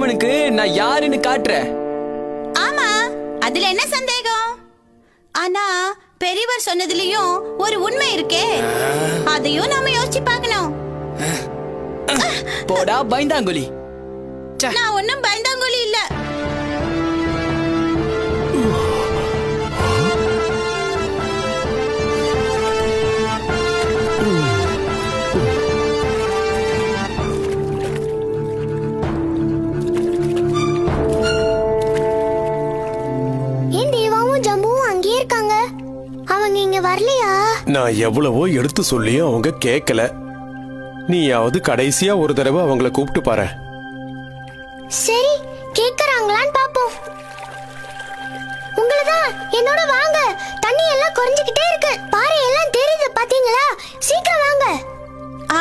சோழவர்மனுக்கு நான் யாருன்னு காட்டுறேன். ஆமா, அதுல என்ன சந்தேகம்? ஆனா பெரியவர் சொன்னதுலயும் ஒரு உண்மை இருக்கே, அதையும் நாம யோசிச்சு பார்க்கணும். போடா பைந்தாங்குழி. நான் ஒன்னும் பயந்தாங்கோலி இல்ல. ஏன் தேவாவும் ஜம்புவும் அங்கேயே இருக்காங்க? அவங்க இங்க வரலையா? நான் எவ்வளவோ எடுத்து சொல்லியும் அவங்க கேட்கல. நீயாவது கடைசியா ஒரு தடவை அவங்கள கூப்பிட்டு பாரு. சரி, கேக்குறாங்களான்னு பாப்போம். உங்களதான் என்னோட வாங்க. தண்ணி எல்லாம் குறைஞ்சுக்கிட்டே இருக்கு. பாறை எல்லாம் தெரியுது பாத்தீங்களா? சீக்கிரம் வாங்க.